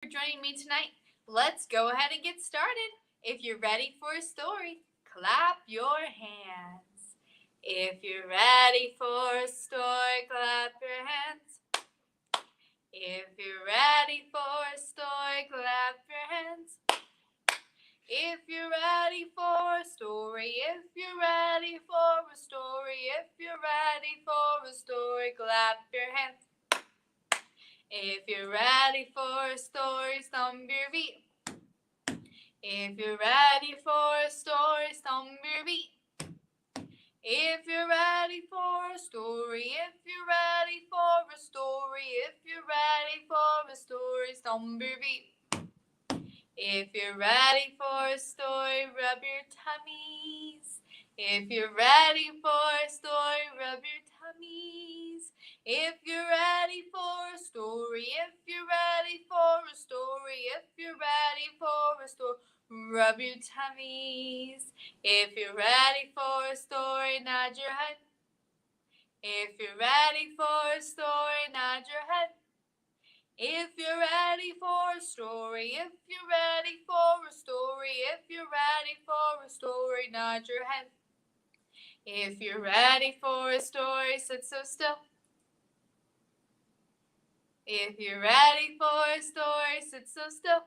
for joining me tonight. Let's go ahead and get started. If you're ready for a story, clap your hands. If you're ready for a story, clap your hands. If you're ready for a story, clap your hands. If you're ready for a story, if you're ready for a story, if you're ready for a story, clap your hands. If you're ready for a story, stomp your feet. If you're ready for a story, stomp your feet. If you're ready for a story, if you're ready for a story, if you're ready for a story, stomp your feet. If you're ready for a story, rub your tummies. If you're ready for a story, rub your tummies. If you're ready for a story, if you're ready for a story, if you're ready for a story, rub your tummies. If you're ready for a story, nod your head. If you're ready for a story, nod your head. If you're ready for a story, if you're ready for a story, if you're ready for a story, nod your head. If you're ready for a story, sit so still. If you're ready for a story, sit so still.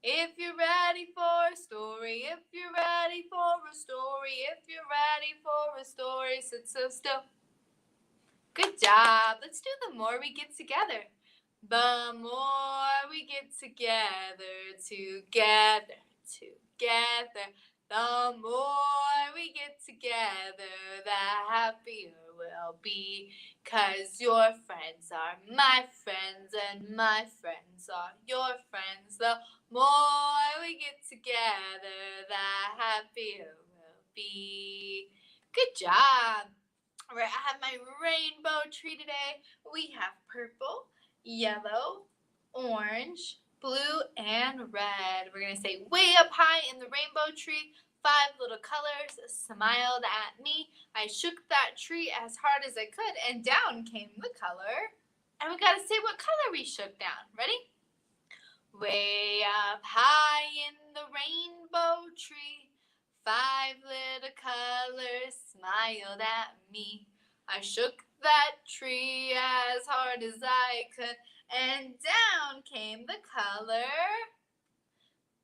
If you're ready for a story, if you're ready for a story, if you're ready for a story, sit so still. Good job. Let's do the more we get together. The more we get together, together. The more we get together, the happier we'll be. 'Cause your friends are my friends and my friends are your friends. The more we get together, the happier we'll be. Good job. All right, I have my rainbow tree today. We have purple, yellow, orange, blue, and red. We're going to say way up high in the rainbow tree, 5 little colors smiled at me. I shook that tree as hard as I could, and down came the color. And we got to say what color we shook down. Ready? Way up high in the rainbow tree, 5 little colors smiled at me. I shook that tree as hard as I could, and down came the color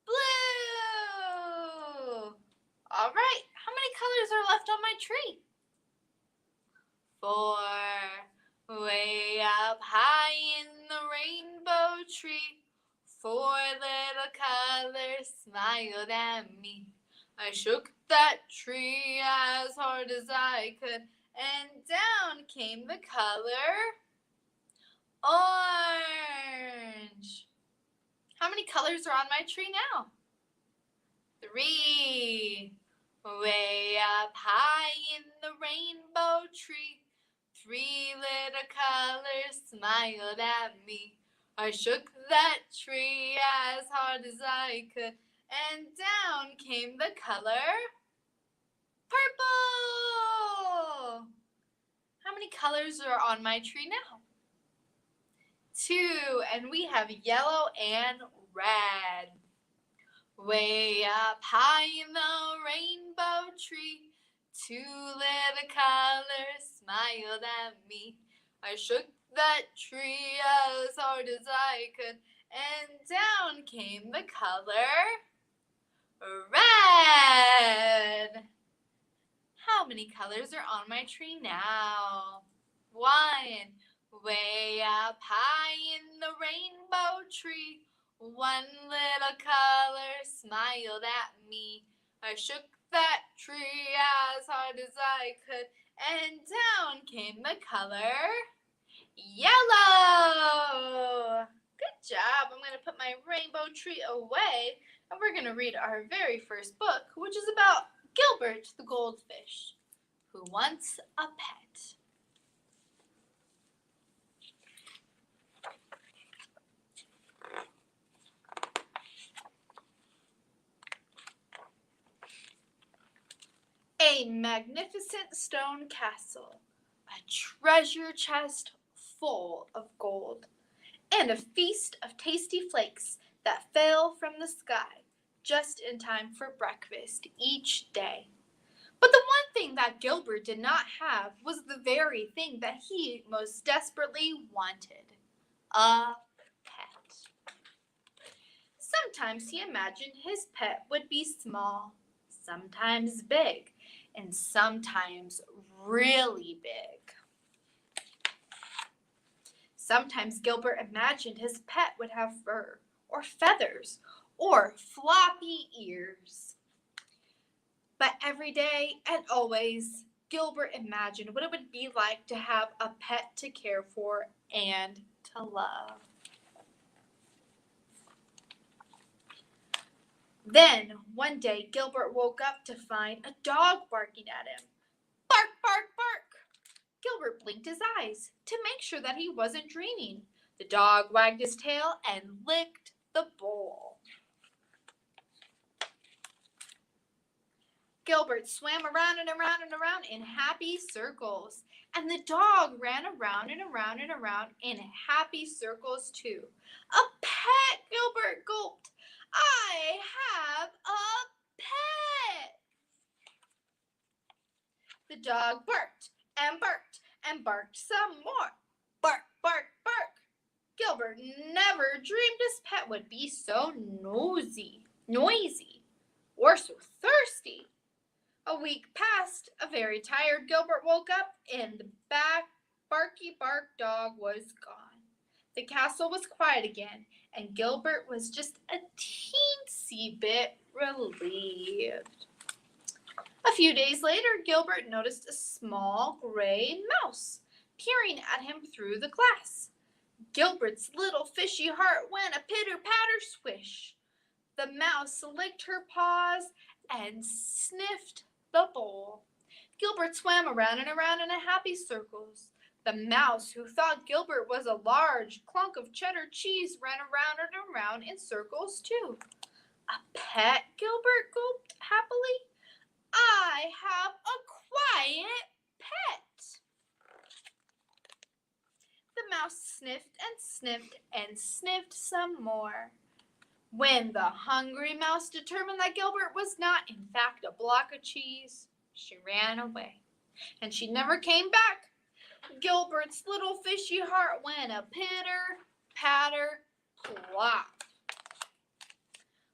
blue. All right, how many colors are left on my tree? 4. Way up high in the rainbow tree, 4 little colors smiled at me. I shook that tree as hard as I could, and down came the color orange. How many colors are on my tree now? 3. Way up high in the rainbow tree, 3 little colors smiled at me. I shook that tree as hard as I could, and down came the color purple. How many colors are on my tree now? 2, and we have yellow and red. Way up high in the rainbow tree, 2 little colors smiled at me. I shook that tree as hard as I could, and down came the color red. How many colors are on my tree now? 1. Way up high in the rainbow tree, 1 little color smiled at me. I shook that tree as hard as I could, and down came the color yellow. Good job. I'm going to put my rainbow tree away, and we're going to read our very first book, which is about Gilbert the Goldfish, who wants a pet. A magnificent stone castle, a treasure chest full of gold. and a feast of tasty flakes that fell from the sky just in time for breakfast each day. But the one thing that Gilbert did not have was the very thing that he most desperately wanted: a pet. Sometimes he imagined his pet would be small, sometimes big, and sometimes really big. Sometimes Gilbert imagined his pet would have fur or feathers or floppy ears. But every day and always, Gilbert imagined what it would be like to have a pet to care for and to love. Then, one day, Gilbert woke up to find a dog barking at him. Bark, bark, bark! Gilbert blinked his eyes to make sure that he wasn't dreaming. The dog wagged his tail and licked the bowl. Gilbert swam around and around and around in happy circles, and the dog ran around and around and around in happy circles too. A pet, Gilbert gulped. I have a pet. The dog barked and barked and barked some more. Bark, bark, bark. Gilbert never dreamed his pet would be so noisy, or so thirsty. A week passed. A very tired Gilbert woke up, and the barky bark dog was gone. The castle was quiet again, and Gilbert was just a teensy bit relieved. A few days later, Gilbert noticed a small gray mouse peering at him through the glass. Gilbert's little fishy heart went a pitter-patter swish. The mouse licked her paws and sniffed the bowl. Gilbert swam around and around in a happy circles. The mouse, who thought Gilbert was a large clunk of cheddar cheese, ran around and around in circles too. A pet, Gilbert gulped happily. I have a quiet pet. The mouse sniffed and sniffed and sniffed some more. When the hungry mouse determined that Gilbert was not, in fact, a block of cheese, she ran away, and she never came back. Gilbert's little fishy heart went a pitter, patter, plop.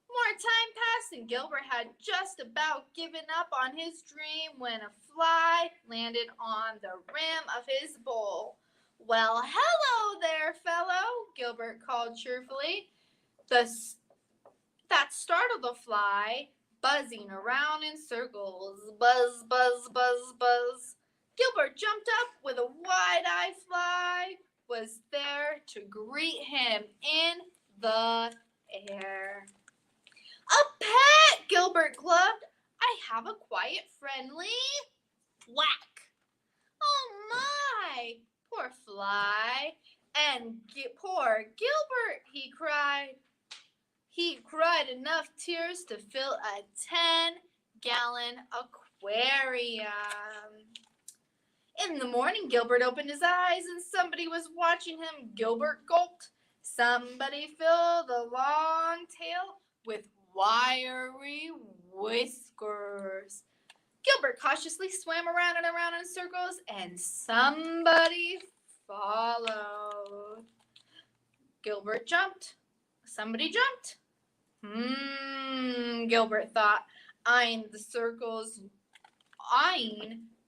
More time passed, and Gilbert had just about given up on his dream when a fly landed on the rim of his bowl. Well, hello there, fellow, Gilbert called cheerfully. That startled the fly, buzzing around in circles. Buzz, buzz, buzz, buzz. Gilbert jumped up with a wide-eyed fly, was there to greet him in the air. A pet, Gilbert glubbed. I have a quiet, friendly whack. Oh my, poor fly. And poor Gilbert, he cried. He cried enough tears to fill a 10-gallon aquarium. In the morning, Gilbert opened his eyes and somebody was watching him. Gilbert gulped. Somebody filled the long tail with wiry whiskers. Gilbert cautiously swam around and around in circles, and somebody followed. Gilbert jumped. Somebody jumped. Gilbert thought, eyeing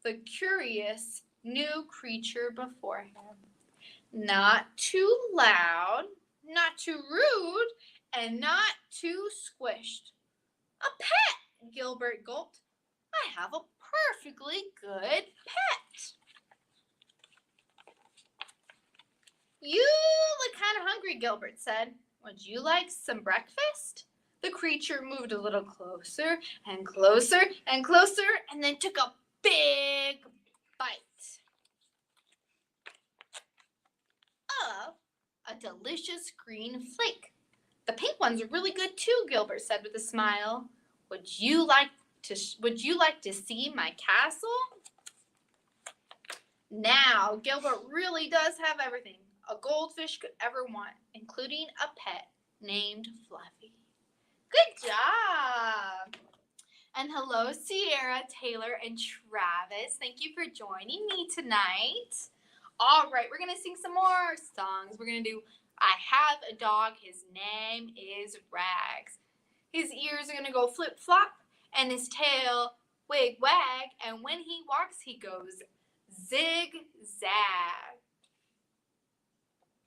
the curious new creature before him. Not too loud, not too rude, and not too squished. A pet, Gilbert gulped. I have a perfectly good pet. You look kind of hungry, Gilbert said. Would you like some breakfast? The creature moved a little closer and closer and closer, and then took a big bite of a delicious green flake. The pink ones are really good too, Gilbert said with a smile. Would you like to see my castle? Now, Gilbert really does have everything. a goldfish could ever want, including a pet named Fluffy. Good job! And hello, Sierra, Taylor, and Travis. Thank you for joining me tonight. All right, we're going to sing some more songs. We're going to do I Have a Dog. His name is Rags. His ears are going to go flip-flop, and his tail wig-wag. And when he walks, he goes zig-zag.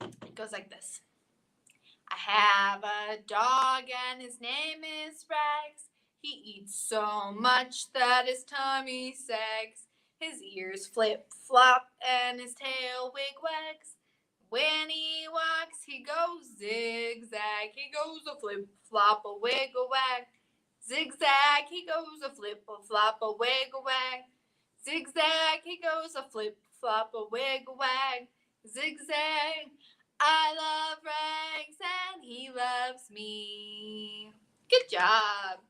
It goes like this. I have a dog, and his name is Rags. He eats so much that his tummy sags. His ears flip-flop and his tail wig-wags. When he walks, he goes zig-zag. He goes a flip-flop, a wig-a-wag. Zig-zag, he goes a flip-a-flop, a wig-a-wag. Zig-zag, he goes a flip-flop, a wig-a-wag. Zig-zag, I love Rags and he loves me. Good job.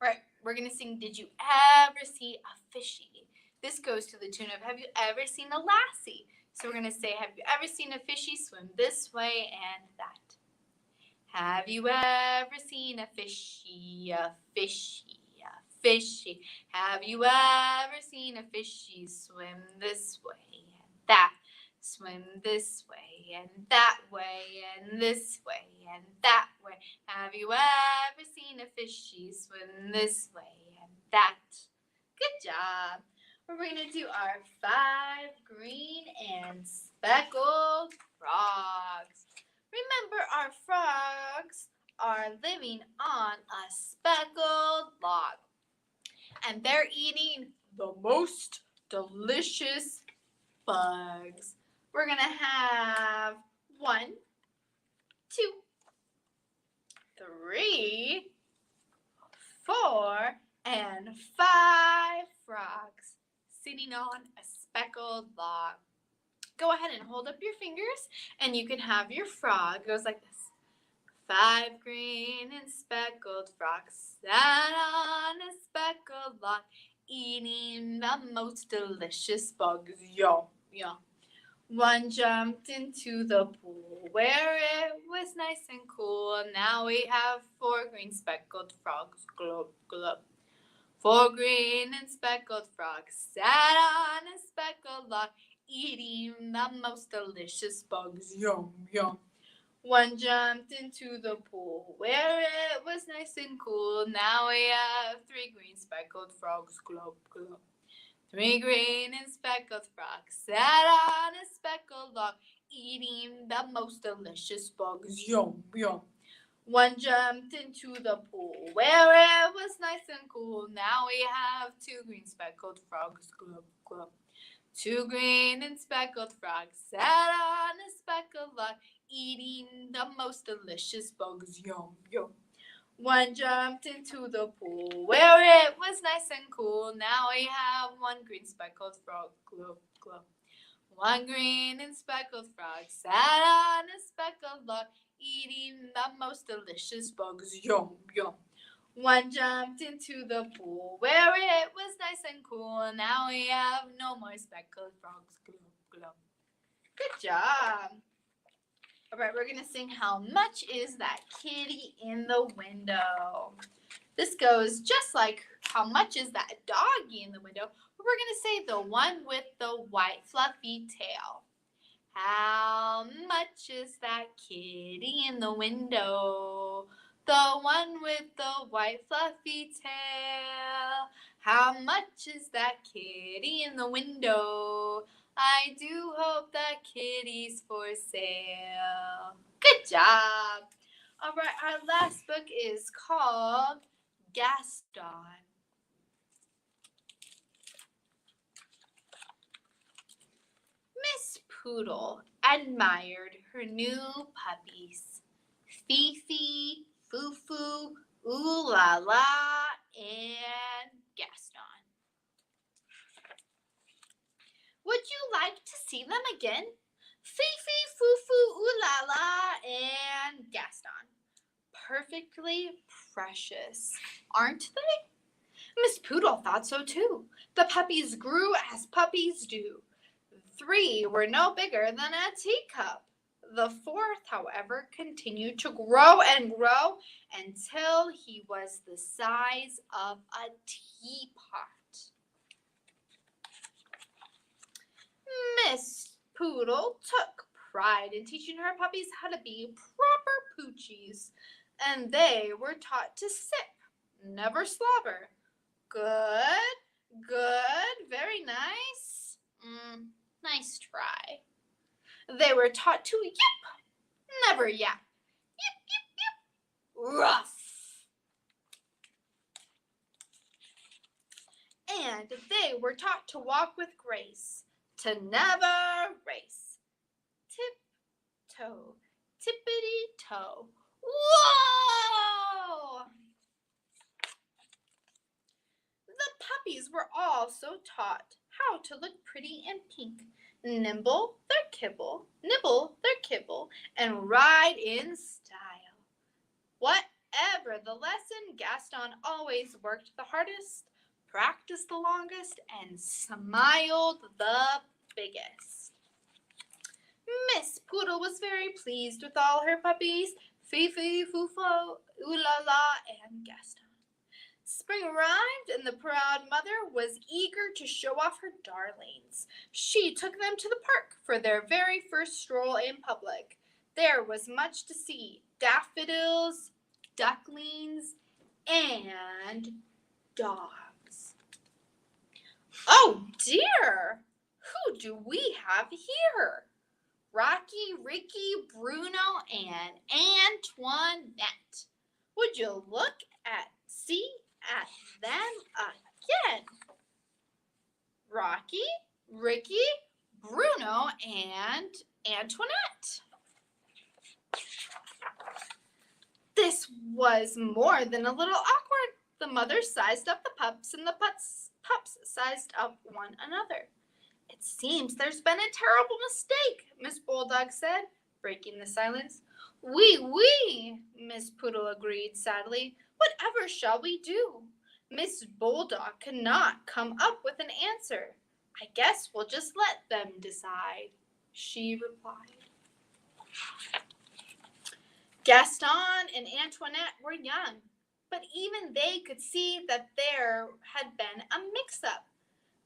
Right, we're going to sing Did You Ever See a Fishy? This goes to the tune of Have You Ever Seen a Lassie? So we're going to say, have you ever seen a fishy swim this way and that? Have you ever seen a fishy, a fishy, a fishy? Have you ever seen a fishy swim this way and that? Swim this way and that way and this way and that way. Have you ever seen a fishy swim this way and that? Good job. We're going to do our 5 green and speckled frogs. Remember, our frogs are living on a speckled log. And they're eating the most delicious bugs. We're going to have 1, 2, 3, 4, and 5 frogs sitting on a speckled log. Go ahead and hold up your fingers, and you can have your frog. It goes like this. 5 green and speckled frogs sat on a speckled log, eating the most delicious bugs. Yum, yum. One jumped into the pool where it was nice and cool. Now we have 4 green speckled frogs. Glub, glub. 4 green and speckled frogs sat on a speckled log, eating the most delicious bugs. Yum, yum. One jumped into the pool where it was nice and cool. Now we have 3 green speckled frogs. Glub, glub. 3 green and speckled frogs sat on a speckled log, eating the most delicious bugs. Yum, yum. One jumped into the pool where it was nice and cool. Now we have 2 green speckled frogs. Glub, glub. 2 green and speckled frogs sat on a speckled log, eating the most delicious bugs. Yum, yum. One jumped into the pool where it was nice and cool. Now we have 1 green speckled frog. Glub, glub. 1 green and speckled frog sat on a speckled log, eating the most delicious bugs. Yum, yum. One jumped into the pool where it was nice and cool. Now we have no more speckled frogs. Glub, glub. Good job. All right, we're going to sing How Much Is That Kitty in the Window? This goes just like How Much Is That Doggy in the Window? But we're going to say the one with the white fluffy tail. How much is that kitty in the window? The one with the white fluffy tail. How much is that kitty in the window? I do hope that kitty's for sale. Good job. All right, our last book is called Gaston. Miss Poodle admired her new puppies, Fifi, Foo-Foo, Ooh La La, and Gaston. Would you like to see them again? Fifi, Foo-Foo, Ooh La La, and Gaston. Perfectly precious, aren't they? Miss Poodle thought so too. The puppies grew as puppies do. 3 were no bigger than a teacup. The 4th, however, continued to grow and grow until he was the size of a teapot. Miss Poodle took pride in teaching her puppies how to be proper poochies, and they were taught to sip, never slobber. Good, good, very nice. Nice try. They were taught to yip, never yap. Yip, yip, yip. Ruff. And they were taught to walk with grace, to never race. Tip-toe, tippity-toe. Whoa! The puppies were also taught how to look pretty and pink, nimble their kibble, nibble their kibble, and ride in style. Whatever the lesson, Gaston always worked the hardest, practiced the longest, and smiled the biggest. Miss Poodle was very pleased with all her puppies, Fifi, Fufo, Ooh-la-la, and Gaston. Spring arrived, and the proud mother was eager to show off her darlings. She took them to the park for their very first stroll in public. There was much to see: daffodils, ducklings, and dogs. Oh dear! Who do we have here? Rocky, Ricky, Bruno, and Antoinette. Would you see at them again? Rocky, Ricky, Bruno, and Antoinette. This was more than a little awkward. The mother sized up the pups, and the pups sized up one another. It seems there's been a terrible mistake, Miss Bulldog said, breaking the silence. Oui, Miss Poodle agreed sadly. Whatever shall we do? Miss Bulldog cannot come up with an answer. I guess we'll just let them decide, she replied. Gaston and Antoinette were young, but even they could see that there had been a mix-up.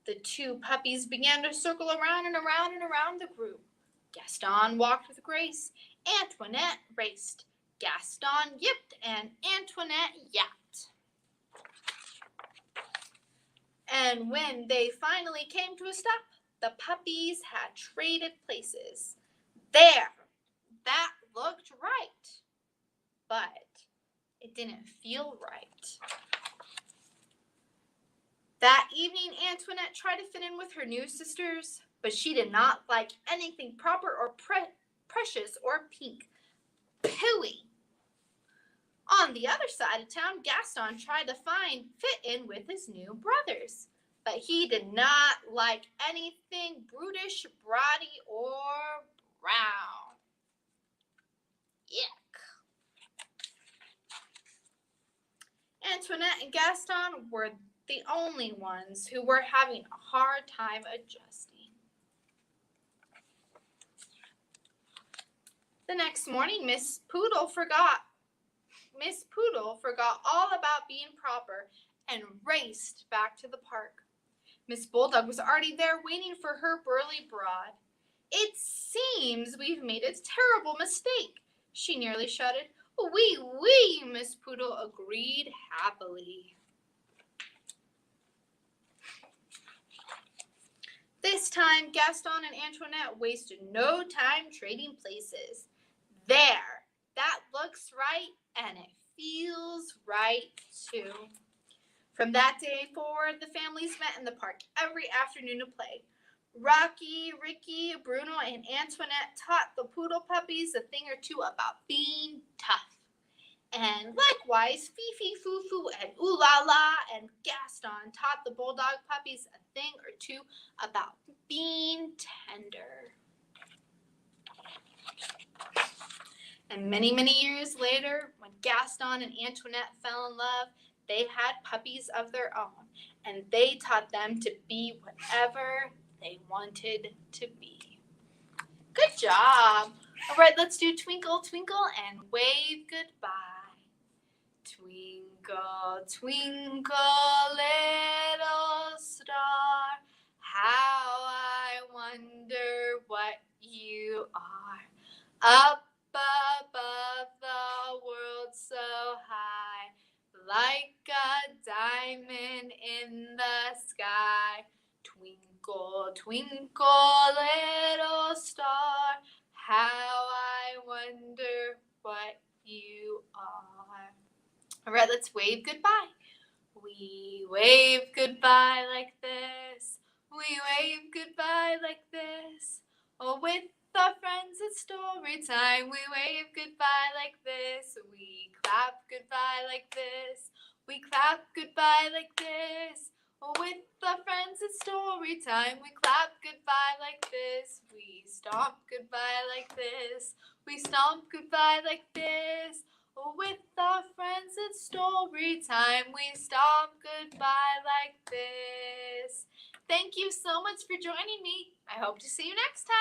The two puppies began to circle around and around and around the group. Gaston walked with grace. Antoinette raced. Gaston yipped and Antoinette yapped. And when they finally came to a stop, the puppies had traded places. There, that looked right, but it didn't feel right. That evening, Antoinette tried to fit in with her new sisters, but she did not like anything proper or precious or pink. Pooey! On the other side of town, Gaston tried to fit in with his new brothers, but he did not like anything brutish, brawdy, or brown. Yuck! Antoinette and Gaston were the only ones who were having a hard time adjusting. The next morning, Miss Poodle forgot all about being proper and raced back to the park. Miss Bulldog was already there waiting for her burly brood. It seems we've made a terrible mistake, she nearly shouted. Oui, Miss Poodle agreed happily. This time, Gaston and Antoinette wasted no time trading places. There, that looks right, and it feels right, too. From that day forward, the families met in the park every afternoon to play. Rocky, Ricky, Bruno, and Antoinette taught the poodle puppies a thing or two about being tough. And likewise, Fifi, Fufu, and Ooh-la-la and Gaston taught the bulldog puppies a thing or two about being tender. And many, many years later, when Gaston and Antoinette fell in love, they had puppies of their own, and they taught them to be whatever they wanted to be. Good job. All right, let's do Twinkle, Twinkle, and wave goodbye. Twinkle, twinkle, little star, how I wonder what you are. Up above the world so high, like a diamond in the sky. Twinkle, twinkle, little star, how I wonder what you are. All right, let's wave goodbye. We wave goodbye like this. We wave goodbye like this. Oh, with our friends it's story time. We wave goodbye like this. We clap goodbye like this. We clap goodbye like this. Oh, with our friends it's story time. We clap goodbye like this. We stomp goodbye like this. We stomp goodbye like this. Oh, with our friends it's story time. We stomp goodbye like this. Thank you so much for joining me. I hope to see you next time.